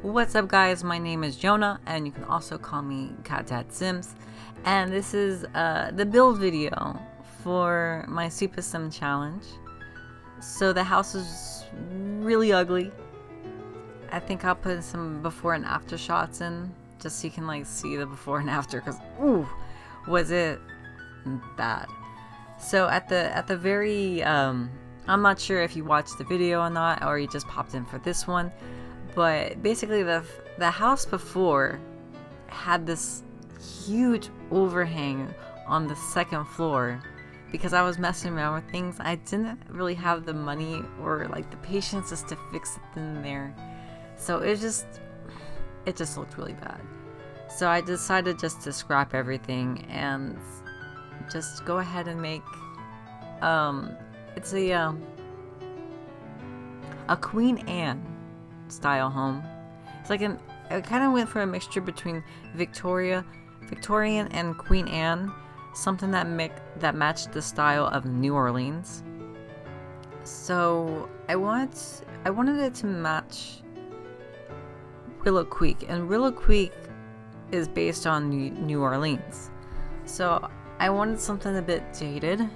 What's up, guys? My name is Jonah, and you can also call me Cat Dad Sims. And this is the build video for my Super Sim challenge. So the house is really ugly. I think I'll put some before and after shots in, just so you can like see the before and after. Cause ooh, was it bad? So at the very I'm not sure if you watched the video or not, or you just popped in for this one. But basically the house before had this huge overhang on the second floor because I was messing around with things. I didn't really have the money or like the patience just to fix it in there. So it just looked really bad. So I decided just to scrap everything and just go ahead and make it's a Queen Anne style home. It's like I kind of went for a mixture between Victorian and Queen Anne, something that matched the style of New Orleans. So I wanted it to match Willow Creek, and Willow Creek is based on New Orleans. So I wanted something a bit dated,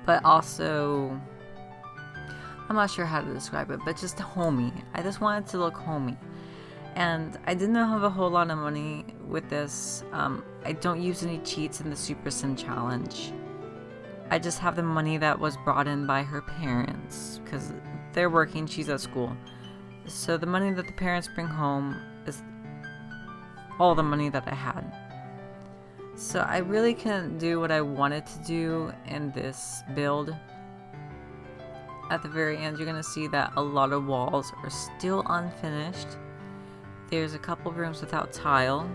but also I'm not sure how to describe it, but just homey. I just wanted to look homey. And I didn't have a whole lot of money with this. I don't use any cheats in the Super Sim challenge. I just have the money that was brought in by her parents, because they're working, she's at school. So the money that the parents bring home is all the money that I had. So I really couldn't do what I wanted to do in this build. At the very end, you're going to see that a lot of walls are still unfinished. There's a couple rooms without tile.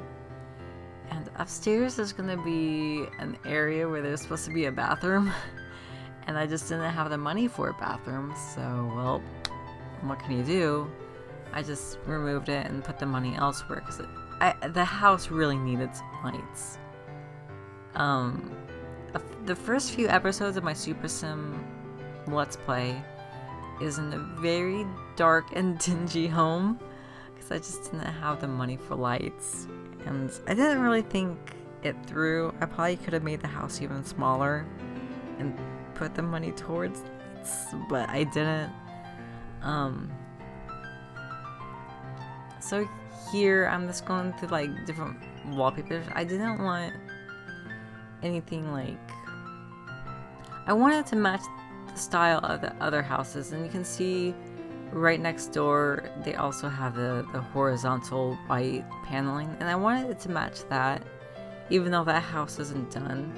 And upstairs there's going to be an area where there's supposed to be a bathroom. And I just didn't have the money for a bathroom. So, well, what can you do? I just removed it and put the money elsewhere. Because the house really needed some lights. The first few episodes of my Super Sim Let's Play is in a very dark and dingy home because I just didn't have the money for lights, and I didn't really think it through. I probably could have made the house even smaller and put the money towards lights, but I didn't. So here I'm just going through like different wallpapers. I didn't want anything like, I wanted to match the style of the other houses, and you can see right next door they also have the horizontal white paneling, and I wanted it to match that, even though that house isn't done.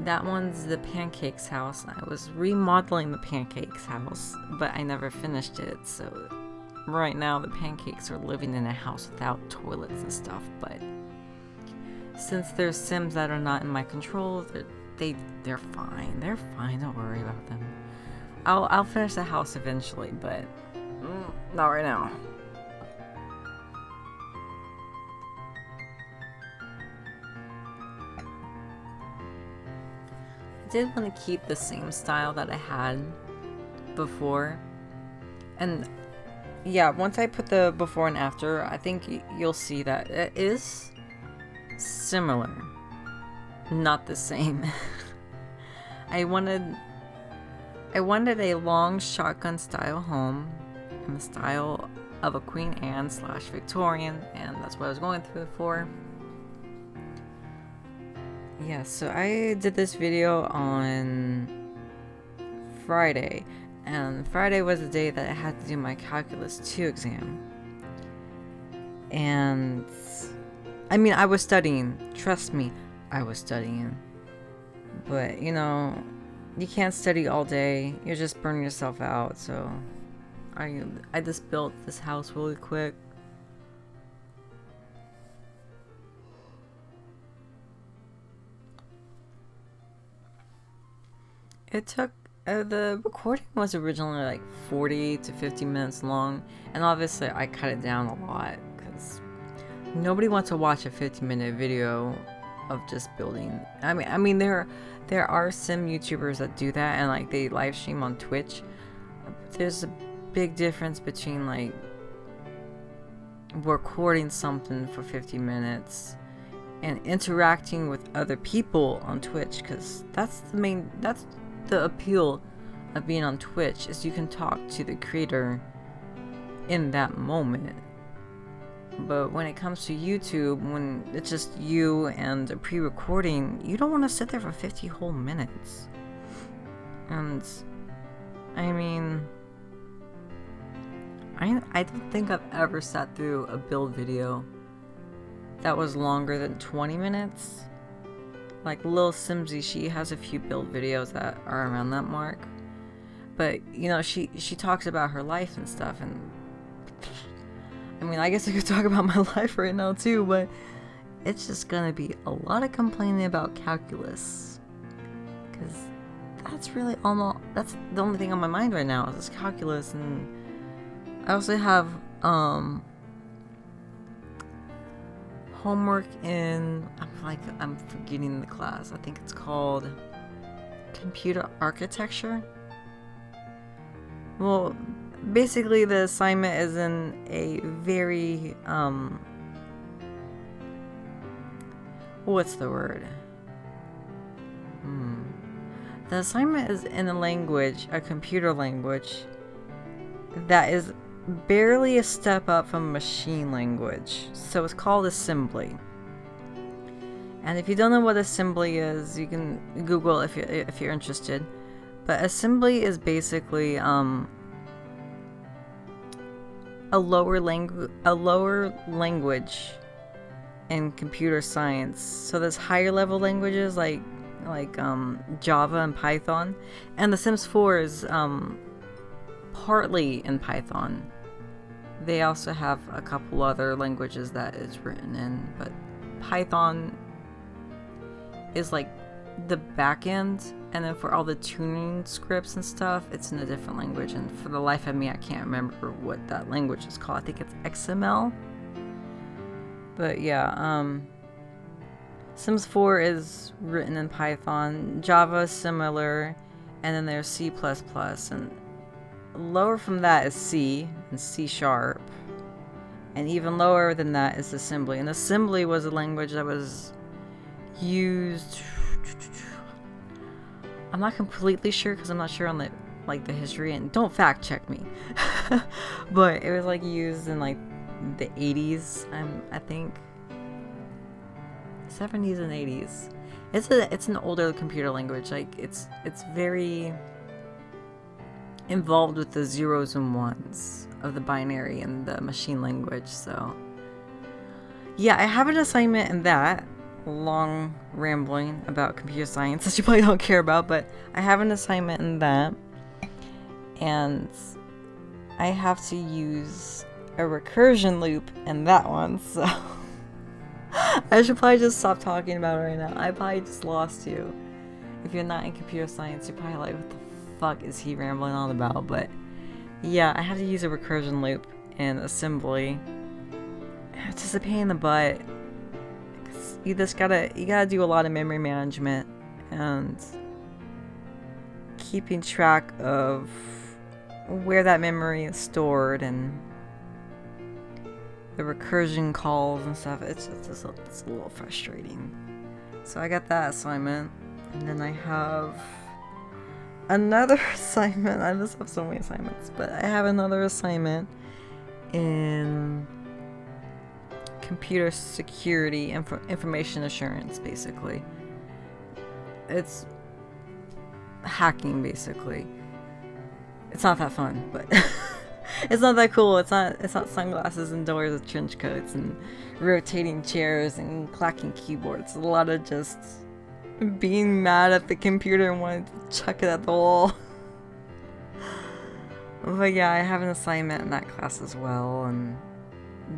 That one's the Pancakes house. I was remodeling the Pancakes house, but I never finished it, so right now the Pancakes are living in a house without toilets and stuff. But since there's Sims that are not in my control, they're fine. They're fine. Don't worry about them. I'll finish the house eventually, but not right now. I did want to keep the same style that I had before, and yeah, once I put the before and after, I think you'll see that it is similar. Not the same. I wanted a long shotgun style home in the style of a Queen Anne / Victorian, and that's what I was going through for. Yeah, so I did this video on Friday, and Friday was the day that I had to do my Calculus 2 exam. And I mean, I was studying, trust me. I was studying, but you know, you can't study all day. You're just burning yourself out. So I just built this house really quick. It took the recording was originally like 40 to 50 minutes long, and obviously I cut it down a lot because nobody wants to watch a 50-minute video of just building. I mean there are sim YouTubers that do that, and like they live stream on Twitch. There's a big difference between like recording something for 50 minutes and interacting with other people on Twitch, because that's the appeal of being on Twitch, is you can talk to the creator in that moment. But when it comes to YouTube, when it's just you and a pre-recording, you don't want to sit there for 50 whole minutes. And I mean, I don't think I've ever sat through a build video that was longer than 20 minutes. Like Lil Simsy, she has a few build videos that are around that mark. But, you know, she talks about her life and stuff, and I mean, I guess I could talk about my life right now too, but it's just gonna be a lot of complaining about calculus. Because that's really that's the only thing on my mind right now is calculus. And I also have homework in, I'm forgetting the class. I think it's called computer architecture. Well, basically the assignment is in a very what's the word? The assignment is in a language, a computer language, that is barely a step up from machine language. So it's called assembly. And if you don't know what assembly is, you can Google if you're interested. But assembly is basically a lower language in computer science. So there's higher level languages like Java and Python, and The Sims 4 is partly in Python. They also have a couple other languages that it's written in, but Python is like the back end, and then for all the tuning scripts and stuff, it's in a different language. And for the life of me, I can't remember what that language is called. I think it's XML. But yeah, Sims 4 is written in Python. Java is similar, and then there's C++, and lower from that is C and C#, and even lower than that is assembly. And assembly was a language that was used, I'm not completely sure because I'm not sure on the history, and don't fact check me, but it was like used in like the 80s, I think 70s and 80s. It's an older computer language. Like it's very involved with the zeros and ones of the binary and the machine language. So yeah, I have an assignment in that. Long rambling about computer science that you probably don't care about, but I have an assignment in that, and I have to use a recursion loop in that one, so I should probably just stop talking about it right now. I probably just lost you. If you're not in computer science, you're probably like, what the fuck is he rambling on about? But yeah, I have to use a recursion loop in assembly. It's just a pain in the butt. You gotta do a lot of memory management and keeping track of where that memory is stored and the recursion calls and stuff. It's a little frustrating. So I got that assignment, and then I have another assignment. I just have so many assignments, but I have another assignment in computer security, information assurance, basically. It's hacking, basically. It's not that fun, but it's not that cool. It's not sunglasses and doors with trench coats and rotating chairs and clacking keyboards. It's a lot of just being mad at the computer and wanting to chuck it at the wall. But yeah, I have an assignment in that class as well, and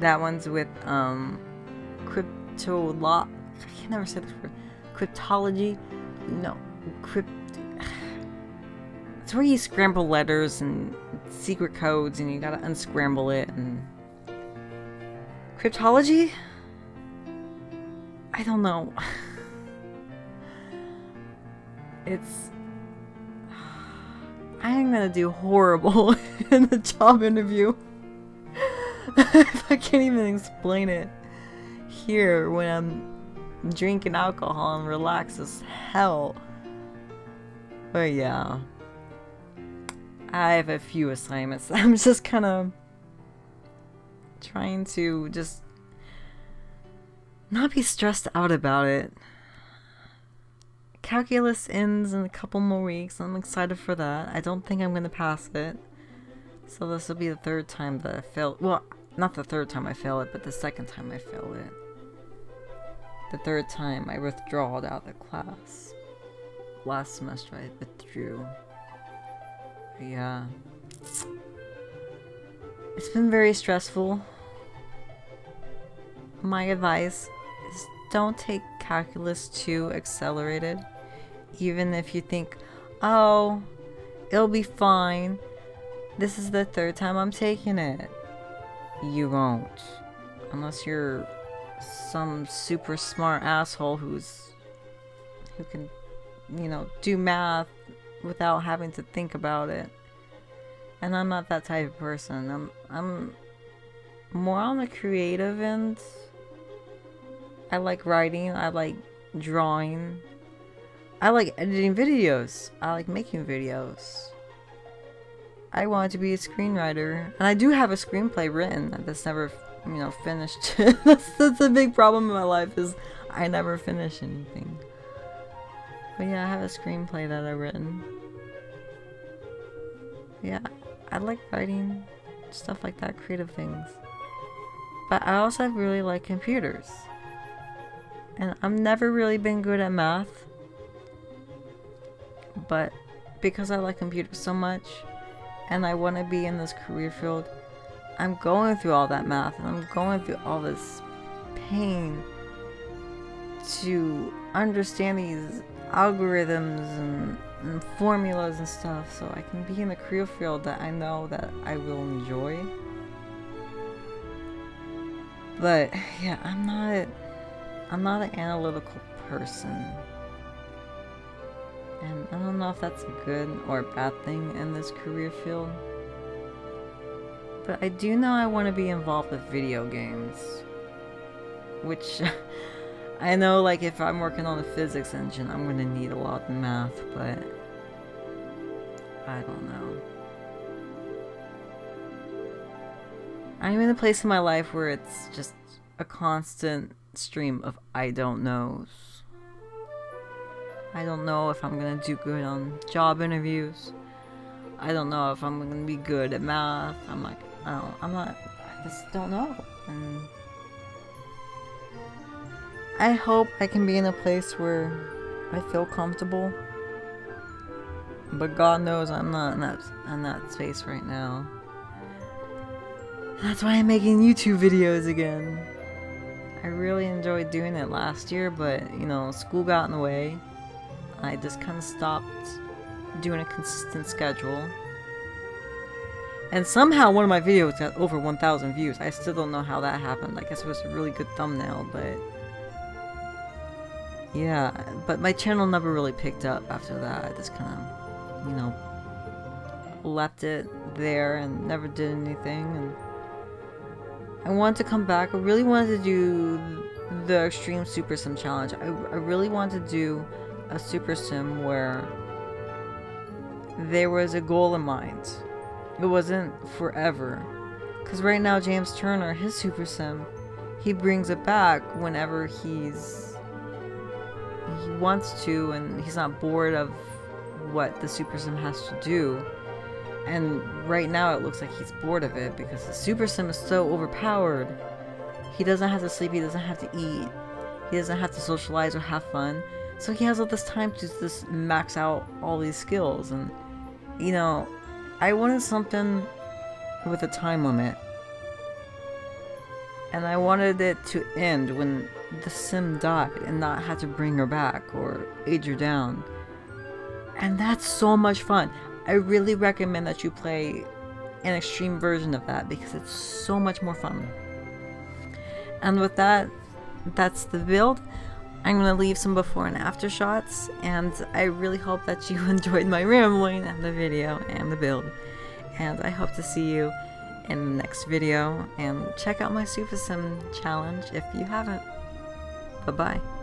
that one's with I can never say this word. Cryptology? No. It's where you scramble letters and secret codes and you gotta unscramble it. And cryptology? I don't know. I'm gonna do horrible in the job interview. I can't even explain it here when I'm drinking alcohol and relax as hell. But yeah, I have a few assignments. I'm just kind of trying to just not be stressed out about it. Calculus ends in a couple more weeks. I'm excited for that. I don't think I'm going to pass it. So this will be the third time that I failed. Well, not the third time I fail it, but the second time I failed it. The third time I withdrawed out of the class. Last semester I withdrew. But yeah. It's been very stressful. My advice is don't take calculus too accelerated. Even if you think, oh, it'll be fine. This is the third time I'm taking it. You won't. Unless you're some super smart asshole who can, do math without having to think about it. And I'm not that type of person. I'm more on the creative end. I like writing. I like drawing. I like editing videos. I like making videos. I wanted to be a screenwriter. And I do have a screenplay written that's never, finished. that's a big problem in my life is I never finish anything. But yeah, I have a screenplay that I've written. Yeah, I like writing, stuff like that, creative things. But I also really like computers. And I've never really been good at math. But because I like computers so much, and I want to be in this career field, I'm going through all that math, and I'm going through all this pain to understand these algorithms and formulas and stuff, so I can be in a career field that I know that I will enjoy. But yeah, I'm not an analytical person. And I don't know if that's a good or a bad thing in this career field. But I do know I want to be involved with video games. Which, I know, like, if I'm working on a physics engine, I'm going to need a lot of math, but I don't know. I'm in a place in my life where it's just a constant stream of I don't knows. I don't know if I'm gonna do good on job interviews. I don't know if I'm gonna be good at math. I just don't know. And I hope I can be in a place where I feel comfortable. But God knows I'm not in that space right now. That's why I'm making YouTube videos again. I really enjoyed doing it last year, but school got in the way. I just kind of stopped doing a consistent schedule. And somehow one of my videos got over 1,000 views. I still don't know how that happened. I guess it was a really good thumbnail, but yeah. But my channel never really picked up after that. I just kind of, left it there and never did anything. And I wanted to come back. I really wanted to do the Extreme Super Sim Challenge. I really wanted to do a Super Sim where there was a goal in mind. It wasn't forever. Because right now, James Turner, his Super Sim, he brings it back whenever he wants to, and he's not bored of what the Super Sim has to do. And right now it looks like he's bored of it because the Super Sim is so overpowered. He doesn't have to sleep, he doesn't have to eat, he doesn't have to socialize or have fun. So he has all this time to just max out all these skills. And, I wanted something with a time limit. And I wanted it to end when the sim died and not have to bring her back or age her down. And that's so much fun. I really recommend that you play an extreme version of that because it's so much more fun. And with that, that's the build. I'm going to leave some before and after shots, and I really hope that you enjoyed my rambling and the video and the build. And I hope to see you in the next video, and check out my Sufasim challenge if you haven't. Bye bye.